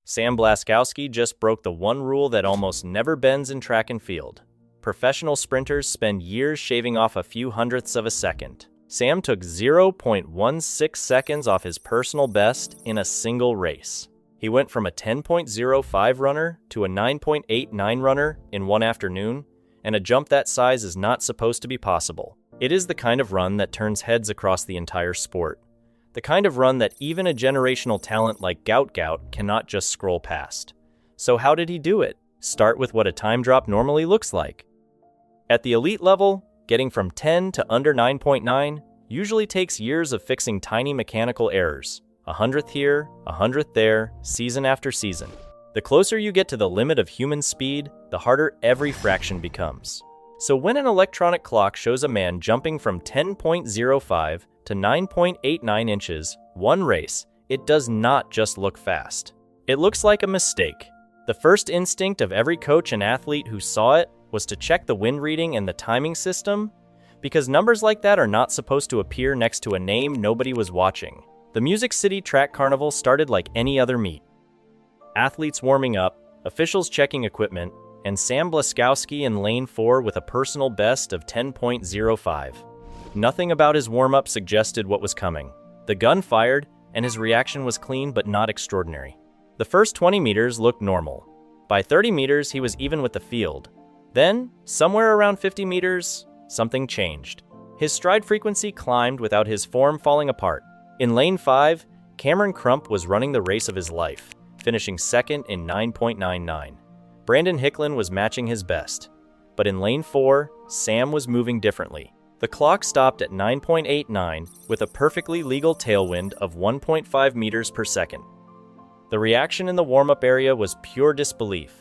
Sam Blaskowski just broke the one rule that almost never bends in track and field. Professional sprinters spend years shaving off a few hundredths of a second. Sam took 0.16 seconds off his personal best in a single race. He went from a 10.05 runner to a 9.89 runner in one afternoon, and a jump that size is not supposed to be possible. It is the kind of run that turns heads across the entire sport. The kind of run that even a generational talent like Gout Gout cannot just scroll past. So how did he do it? Start with what a time drop normally looks like. At the elite level, getting from 10 to under 9.9 usually takes years of fixing tiny mechanical errors. 100th here, 100th there, season after season. The closer you get to the limit of human speed, the harder every fraction becomes. So when an electronic clock shows a man jumping from 10.05 to 9.89 inches, one race, it does not just look fast. It looks like a mistake. The first instinct of every coach and athlete who saw it was to check the wind reading and the timing system, because numbers like that are not supposed to appear next to a name nobody was watching. The Music City Track Carnival started like any other meet. Athletes warming up, officials checking equipment, and Sam Blaskowski in lane 4 with a personal best of 10.05. Nothing about his warm-up suggested what was coming. The gun fired, and his reaction was clean but not extraordinary. The first 20 meters looked normal. By 30 meters, he was even with the field. Then, somewhere around 50 meters, something changed. His stride frequency climbed without his form falling apart. In lane 5, Cameron Crump was running the race of his life, finishing second in 9.99. Brandon Hicklin was matching his best. But in lane 4, Sam was moving differently. The clock stopped at 9.89 with a perfectly legal tailwind of 1.5 meters per second. The reaction in the warm-up area was pure disbelief,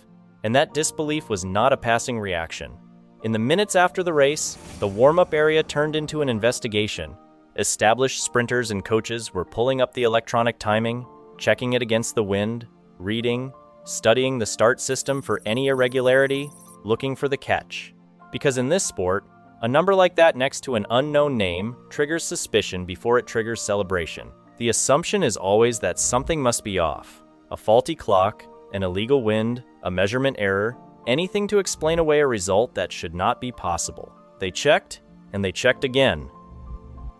and that disbelief was not a passing reaction. In the minutes after the race, the warm-up area turned into an investigation. Established sprinters and coaches were pulling up the electronic timing, checking it against the wind, reading, studying the start system for any irregularity, looking for the catch. Because in this sport, a number like that next to an unknown name triggers suspicion before it triggers celebration. The assumption is always that something must be off. A faulty clock, an illegal wind, a measurement error, anything to explain away a result that should not be possible. They checked, and they checked again.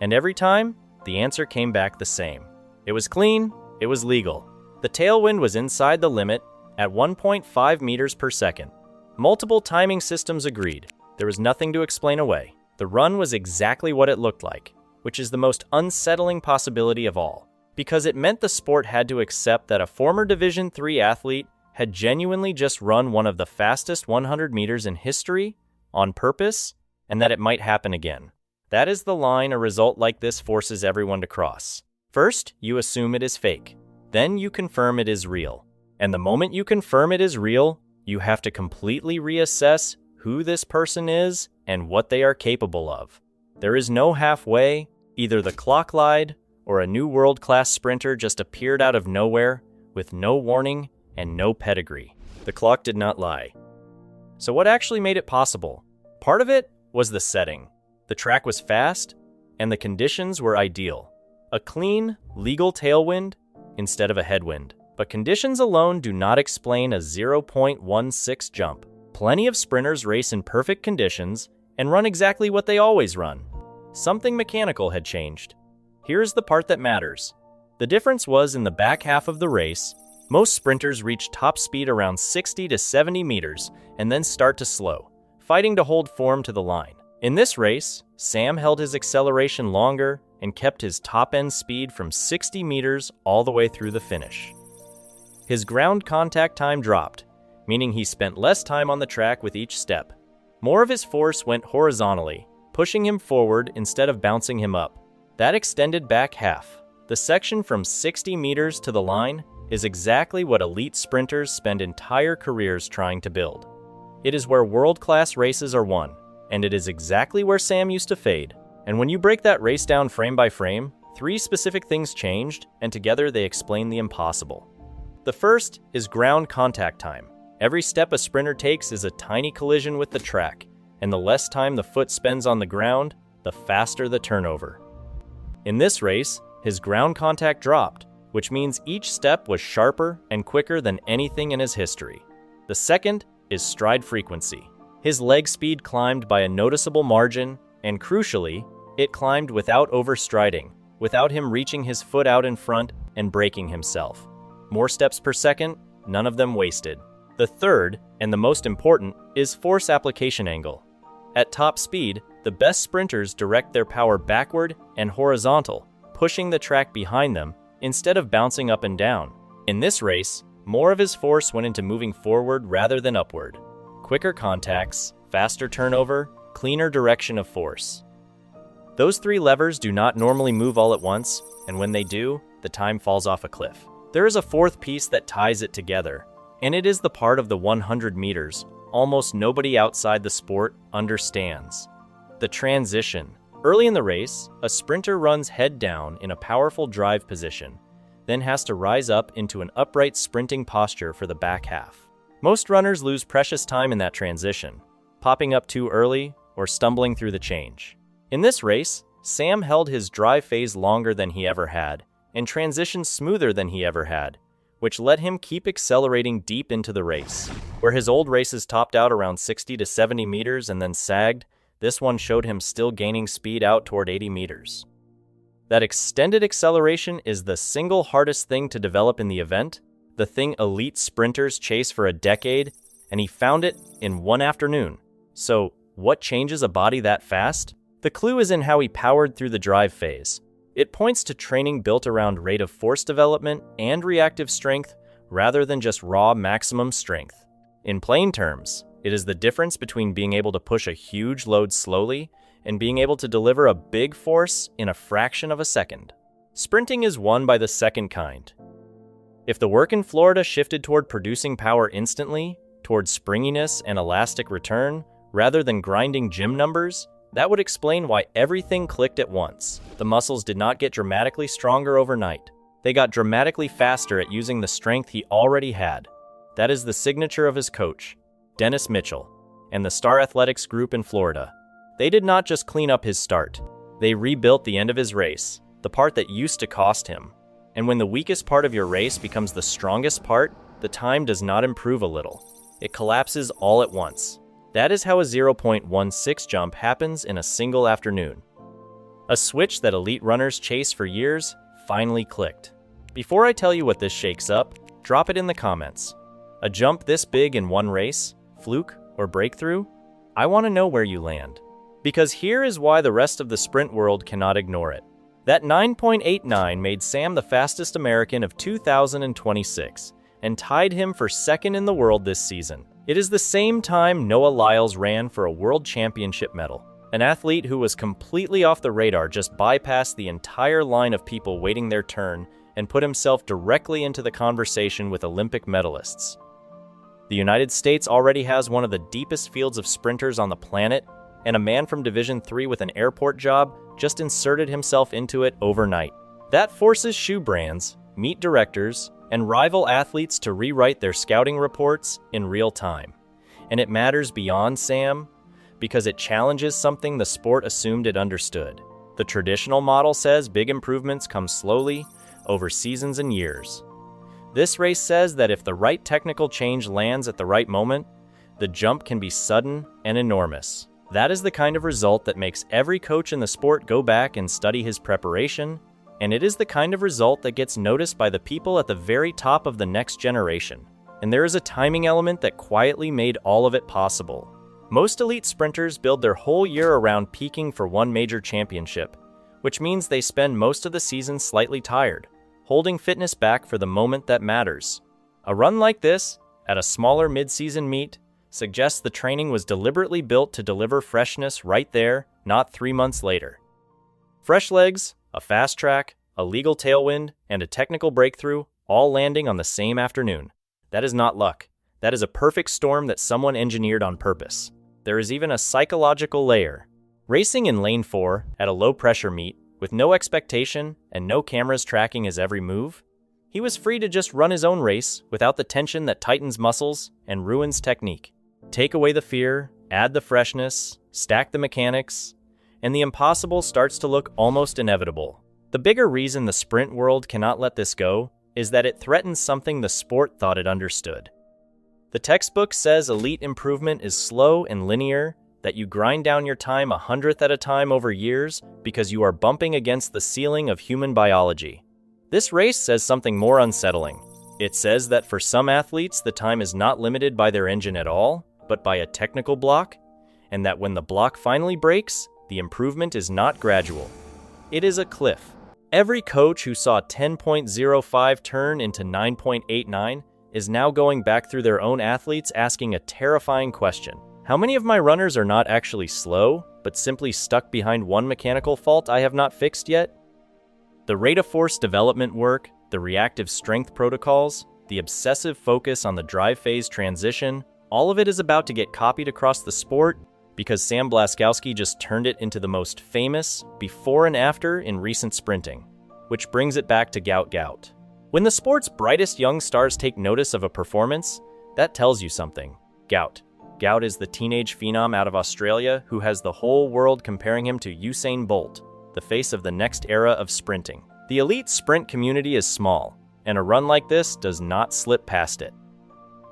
And every time, the answer came back the same. It was clean, it was legal. The tailwind was inside the limit at 1.5 meters per second. Multiple timing systems agreed. There was nothing to explain away. The run was exactly what it looked like, which is the most unsettling possibility of all, because it meant the sport had to accept that a former Division III athlete had genuinely just run one of the fastest 100 meters in history on purpose, and that it might happen again. That is the line a result like this forces everyone to cross. First, you assume it is fake. Then you confirm it is real. And the moment you confirm it is real, you have to completely reassess who this person is and what they are capable of. There is no halfway. Either the clock lied, or a new world-class sprinter just appeared out of nowhere with no warning and no pedigree. The clock did not lie. So what actually made it possible? Part of it was the setting. The track was fast, and the conditions were ideal. A clean, legal tailwind instead of a headwind. But conditions alone do not explain a 0.16 jump. Plenty of sprinters race in perfect conditions and run exactly what they always run. Something mechanical had changed. Here's the part that matters. The difference was in the back half of the race. Most sprinters reach top speed around 60 to 70 meters and then start to slow, fighting to hold form to the line. In this race, Sam held his acceleration longer and kept his top-end speed from 60 meters all the way through the finish. His ground contact time dropped, meaning he spent less time on the track with each step. More of his force went horizontally, pushing him forward instead of bouncing him up. That extended back half. The section from 60 meters to the line is exactly what elite sprinters spend entire careers trying to build. It is where world-class races are won, and it is exactly where Sam used to fade. And when you break that race down frame by frame, 3 specific things changed, and together they explain the impossible. The first is ground contact time. Every step a sprinter takes is a tiny collision with the track, and the less time the foot spends on the ground, the faster the turnover. In this race, his ground contact dropped, which means each step was sharper and quicker than anything in his history. The second is stride frequency. His leg speed climbed by a noticeable margin, and crucially, it climbed without overstriding, without him reaching his foot out in front and breaking himself. More steps per second, none of them wasted. The third, and the most important, is force application angle. At top speed, the best sprinters direct their power backward and horizontal, pushing the track behind them instead of bouncing up and down. In this race, more of his force went into moving forward rather than upward. Quicker contacts, faster turnover, cleaner direction of force. Those three levers do not normally move all at once, and when they do, the time falls off a cliff. There is a fourth piece that ties it together, and it is the part of the 100 meters almost nobody outside the sport understands. The transition. Early in the race, a sprinter runs head down in a powerful drive position, then has to rise up into an upright sprinting posture for the back half. Most runners lose precious time in that transition, popping up too early or stumbling through the change. In this race, Sam held his drive phase longer than he ever had, and transitioned smoother than he ever had, which let him keep accelerating deep into the race. Where his old races topped out around 60 to 70 meters and then sagged, this one showed him still gaining speed out toward 80 meters. That extended acceleration is the single hardest thing to develop in the event, the thing elite sprinters chase for a decade, and he found it in one afternoon. So, what changes a body that fast? The clue is in how he powered through the drive phase. It points to training built around rate of force development and reactive strength rather than just raw maximum strength. In plain terms, it is the difference between being able to push a huge load slowly and being able to deliver a big force in a fraction of a second. Sprinting is won by the second kind. If the work in Florida shifted toward producing power instantly, toward springiness and elastic return, rather than grinding gym numbers, that would explain why everything clicked at once. The muscles did not get dramatically stronger overnight. They got dramatically faster at using the strength he already had. That is the signature of his coach, Dennis Mitchell, and the Star Athletics group in Florida. They did not just clean up his start. They rebuilt the end of his race, the part that used to cost him. And when the weakest part of your race becomes the strongest part, the time does not improve a little. It collapses all at once. That is how a 0.16 jump happens in a single afternoon. A switch that elite runners chase for years finally clicked. Before I tell you what this shakes up, drop it in the comments. A jump this big in one race, fluke or breakthrough? I want to know where you land. Because here is why the rest of the sprint world cannot ignore it. That 9.89 made Sam the fastest American of 2026 and tied him for second in the world this season. It is the same time Noah Lyles ran for a world championship medal. An athlete who was completely off the radar just bypassed the entire line of people waiting their turn and put himself directly into the conversation with Olympic medalists. The United States already has one of the deepest fields of sprinters on the planet, and a man from Division III with an airport job just inserted himself into it overnight. That forces shoe brands, meet directors, and rival athletes to rewrite their scouting reports in real time. And it matters beyond Sam, because it challenges something the sport assumed it understood. The traditional model says big improvements come slowly, over seasons and years. This race says that if the right technical change lands at the right moment, the jump can be sudden and enormous. That is the kind of result that makes every coach in the sport go back and study his preparation, and it is the kind of result that gets noticed by the people at the very top of the next generation. And there is a timing element that quietly made all of it possible. Most elite sprinters build their whole year around peaking for one major championship, which means they spend most of the season slightly tired, holding fitness back for the moment that matters. A run like this, at a smaller mid-season meet, suggests the training was deliberately built to deliver freshness right there, not 3 months later. Fresh legs, a fast track, a legal tailwind, and a technical breakthrough, all landing on the same afternoon. That is not luck. That is a perfect storm that someone engineered on purpose. There is even a psychological layer. Racing in lane 4 at a low-pressure meet, with no expectation and no cameras tracking his every move, he was free to just run his own race without the tension that tightens muscles and ruins technique. Take away the fear, add the freshness, stack the mechanics, and the impossible starts to look almost inevitable. The bigger reason the sprint world cannot let this go is that it threatens something the sport thought it understood. The textbook says elite improvement is slow and linear, that you grind down your time 100th at a time over years because you are bumping against the ceiling of human biology. This race says something more unsettling. It says that for some athletes, the time is not limited by their engine at all, but by a technical block, and that when the block finally breaks, the improvement is not gradual. It is a cliff. Every coach who saw 10.05 turn into 9.89 is now going back through their own athletes asking a terrifying question. How many of my runners are not actually slow, but simply stuck behind one mechanical fault I have not fixed yet? The rate of force development work, the reactive strength protocols, the obsessive focus on the drive phase transition, all of it is about to get copied across the sport because Sam Blaskowski just turned it into the most famous before and after in recent sprinting, which brings it back to Gout Gout. When the sport's brightest young stars take notice of a performance, that tells you something. Gout. Gout is the teenage phenom out of Australia who has the whole world comparing him to Usain Bolt, the face of the next era of sprinting. The elite sprint community is small, and a run like this does not slip past it.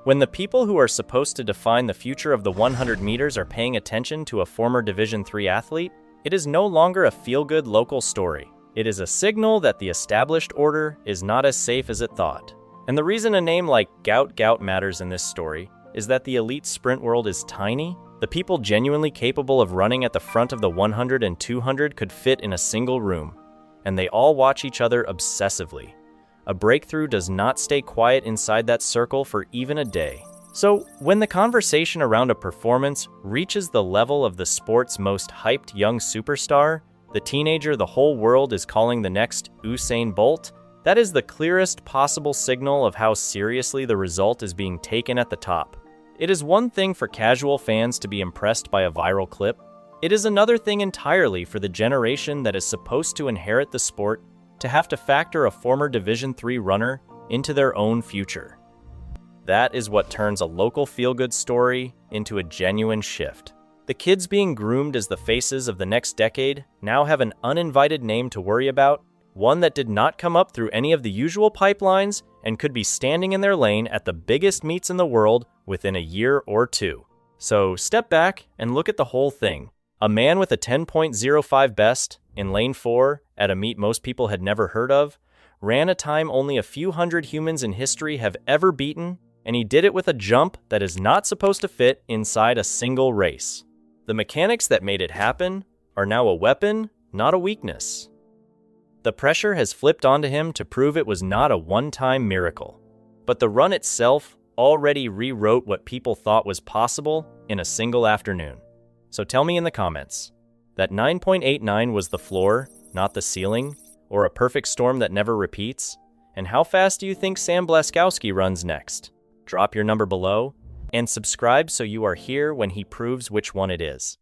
When the people who are supposed to define the future of the 100 meters are paying attention to a former Division III athlete, it is no longer a feel-good local story. It is a signal that the established order is not as safe as it thought. And the reason a name like Gout Gout matters in this story is that the elite sprint world is tiny. The people genuinely capable of running at the front of the 100 and 200 could fit in a single room, and they all watch each other obsessively. A breakthrough does not stay quiet inside that circle for even a day. So, when the conversation around a performance reaches the level of the sport's most hyped young superstar, the teenager the whole world is calling the next Usain Bolt, that is the clearest possible signal of how seriously the result is being taken at the top. It is one thing for casual fans to be impressed by a viral clip. It is another thing entirely for the generation that is supposed to inherit the sport to have to factor a former Division III runner into their own future. That is what turns a local feel-good story into a genuine shift. The kids being groomed as the faces of the next decade now have an uninvited name to worry about, one that did not come up through any of the usual pipelines and could be standing in their lane at the biggest meets in the world within a year or two. So step back and look at the whole thing. A man with a 10.05 best in lane 4 at a meet most people had never heard of ran a time only a few hundred humans in history have ever beaten, and he did it with a jump that is not supposed to fit inside a single race. The mechanics that made it happen are now a weapon, not a weakness. The pressure has flipped onto him to prove it was not a one-time miracle, but the run itself already rewrote what people thought was possible in a single afternoon. So tell me in the comments, that 9.89 was the floor, not the ceiling, or a perfect storm that never repeats? And how fast do you think Sam Blaskowski runs next? Drop your number below, and subscribe so you are here when he proves which one it is.